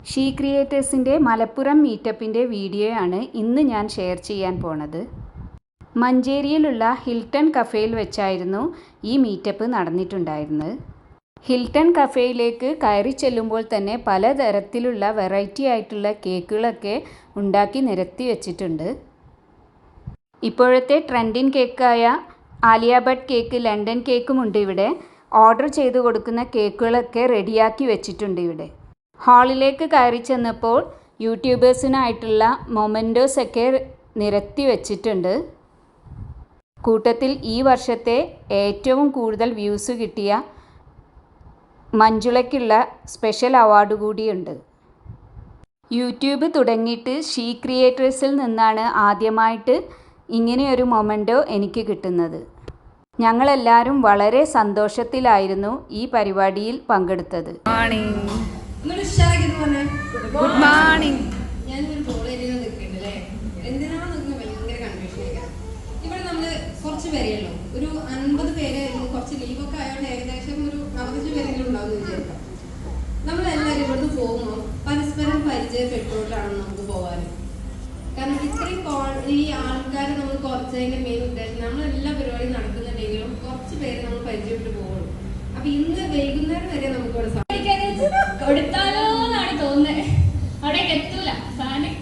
She ക്രിയേറ്റേഴ്സിൻ്റെ Malappuram മീറ്റപ്പിൻ്റെ വീഡിയോയാണ് ഇന്ന് ഞാൻ ഷെയർ ചെയ്യാൻ പോണത്. മഞ്ചേരിയിലുള്ള ഹിൽട്ടൺ കഫേയിൽ വെച്ചായിരുന്നു ഈ മീറ്റപ്പ് നടന്നിട്ടുണ്ടായിരുന്നത്. ഹിൽട്ടൺ കഫേയിലേക്ക് കയറി ചെല്ലുമ്പോൾ തന്നെ പലതരത്തിലുള്ള വെറൈറ്റി ആയിട്ടുള്ള കേക്കുകളൊക്കെ ഉണ്ടാക്കി നിരത്തി വെച്ചിട്ടുണ്ട്. ഇപ്പോഴത്തെ ട്രെൻഡിങ് കേക്കായ ആലിയ ഭട്ട് കേക്ക്, ലണ്ടൻ കേക്കുമുണ്ട് ഇവിടെ. ഓർഡർ ചെയ്ത് കൊടുക്കുന്ന കേക്കുകളൊക്കെ റെഡിയാക്കി വെച്ചിട്ടുണ്ട് ഇവിടെ. ഹാളിലേക്ക് കയറി ചെന്നപ്പോൾ യൂട്യൂബേഴ്സിനായിട്ടുള്ള മൊമെൻറ്റോസൊക്കെ നിരത്തി വെച്ചിട്ടുണ്ട്. കൂട്ടത്തിൽ ഈ വർഷത്തെ ഏറ്റവും കൂടുതൽ വ്യൂസ് കിട്ടിയ മഞ്ജുളയ്ക്കുള്ള സ്പെഷ്യൽ അവാർഡ് കൂടിയുണ്ട്. യൂട്യൂബ് തുടങ്ങിയിട്ട് ഷീ ക്രിയേറ്റേഴ്സിൽ നിന്നാണ് ആദ്യമായിട്ട് ഇങ്ങനെയൊരു മൊമെൻറ്റോ എനിക്ക് കിട്ടുന്നത്. ഞങ്ങളെല്ലാവരും വളരെ സന്തോഷത്തിലായിരുന്നു ഈ പരിപാടിയിൽ പങ്കെടുത്തത്. Good morning. ഞാനൊരു കോളേജിൽ നിൽക്കുന്നുണ്ട് അല്ലേ, എന്തിനാണ് നിൽക്കുന്നത് ഭയങ്കര കൺഫ്യൂഷനൊക്കെ. ഇവിടെ നമ്മൾ കുറച്ച് പേരെയുള്ളൂ, ഒരു 50 പേര്. കുറച്ച് ലീവൊക്കെ ആയതുകൊണ്ട് ഏകദേശം ഒരു 45 പേരെങ്കിലും ഉണ്ടാവും എന്ന് വിചാരിക്കാം. നമ്മളെല്ലാവരും ഇവിടുന്ന് പോകുമ്പോൾ പരസ്പരം പരിചയപ്പെട്ടുകൊണ്ടാണ് നമുക്ക് പോകാൻ. കാരണം ഇത്രയും ഈ ആൾക്കാരെ നമ്മൾ കുറച്ചതിൻ്റെ മെയിൻ ഉദ്ദേശം നമ്മളെല്ലാ പരിപാടിയും നടക്കുന്നുണ്ടെങ്കിലും കുറച്ച് പേര് നമ്മൾ പരിചയപ്പെട്ട് പോകുള്ളൂ. അപ്പൊ ഇന്ന് വൈകുന്നേരം വരെ നമുക്ക് ഇവിടെ കൊടുത്താലോ എന്നാണ് തോന്നുന്നത്. അവിടേക്ക് എത്തൂല സാധനം.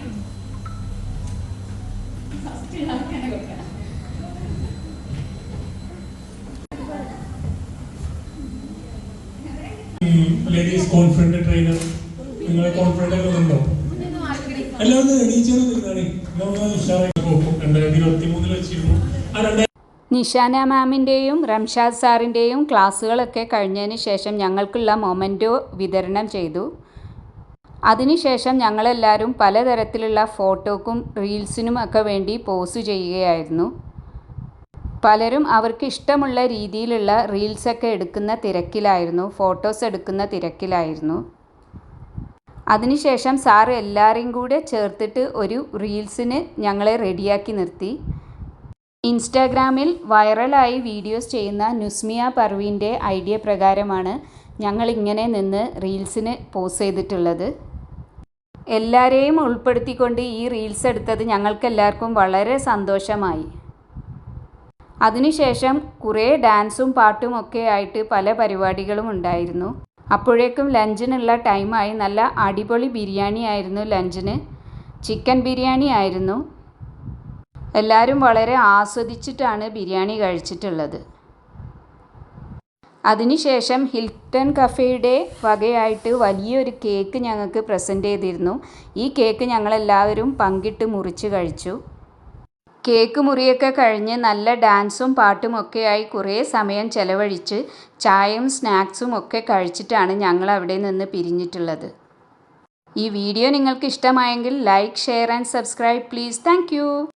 ലേഡീസ് കോൺഫിഡന്റ് ട്രെയിനർ, നിങ്ങളെ കോൺഫിഡന്റ് ഒക്കെ ഉണ്ടോ? എല്ലാവരും എണീച്ചാണ് വെച്ചിരുന്നു. നിഷാന മാമിൻ്റെയും റംഷാദ് സാറിൻ്റെയും ക്ലാസ്സുകളൊക്കെ കഴിഞ്ഞതിന് ശേഷം ഞങ്ങൾക്കുള്ള മൊമെൻറ്റോ വിതരണം ചെയ്തു. അതിനുശേഷം ഞങ്ങളെല്ലാവരും പലതരത്തിലുള്ള ഫോട്ടോക്കും റീൽസിനും ഒക്കെ വേണ്ടി പോസ്റ്റ് ചെയ്യുകയായിരുന്നു. പലരും അവർക്ക് ഇഷ്ടമുള്ള രീതിയിലുള്ള റീൽസൊക്കെ എടുക്കുന്ന തിരക്കിലായിരുന്നു, ഫോട്ടോസ് എടുക്കുന്ന തിരക്കിലായിരുന്നു. അതിനുശേഷം സാർ എല്ലാവരെയും കൂടെ ചേർത്തിട്ട് ഒരു റീൽസിന് ഞങ്ങളെ റെഡിയാക്കി നിർത്തി. ഇൻസ്റ്റാഗ്രാമിൽ വൈറലായി വീഡിയോസ് ചെയ്യുന്ന നുസ്മിയ പർവീൻ്റെ ഐഡിയ പ്രകാരമാണ് ഞങ്ങളിങ്ങനെ നിന്ന് റീൽസിന് പോസ്റ്റ് ചെയ്തിട്ടുള്ളത്. എല്ലാവരെയും ഉൾപ്പെടുത്തിക്കൊണ്ട് ഈ റീൽസ് എടുത്തത് ഞങ്ങൾക്കെല്ലാവർക്കും വളരെ സന്തോഷമായി. അതിനുശേഷം കുറേ ഡാൻസും പാട്ടും ഒക്കെ ആയിട്ട് പല പരിപാടികളും ഉണ്ടായിരുന്നു. അപ്പോഴേക്കും ലഞ്ചിനുള്ള ടൈമായി. നല്ല അടിപൊളി ബിരിയാണി ആയിരുന്നു ലഞ്ചിന്. ചിക്കൻ ബിരിയാണി ആയിരുന്നു. എല്ലാവരും വളരെ ആസ്വദിച്ചിട്ടാണ് ബിരിയാണി കഴിച്ചിട്ടുള്ളത്. അതിനുശേഷം ഹിൽട്ടൺ കഫേയുടെ വകയായിട്ട് വലിയൊരു കേക്ക് ഞങ്ങൾക്ക് പ്രസൻറ്റ് ചെയ്തിരുന്നു. ഈ കേക്ക് ഞങ്ങളെല്ലാവരും പങ്കിട്ട് മുറിച്ച് കഴിച്ചു. കേക്ക് മുറിയൊക്കെ കഴിഞ്ഞ് നല്ല ഡാൻസും പാട്ടും ഒക്കെയായി കുറേ സമയം ചെലവഴിച്ച് ചായയും സ്നാക്സും ഒക്കെ കഴിച്ചിട്ടാണ് ഞങ്ങൾ അവിടെ നിന്ന് പിരിഞ്ഞിട്ടുള്ളത്. ഈ വീഡിയോ നിങ്ങൾക്ക് ഇഷ്ടമായെങ്കിൽ like, share and subscribe please. Thank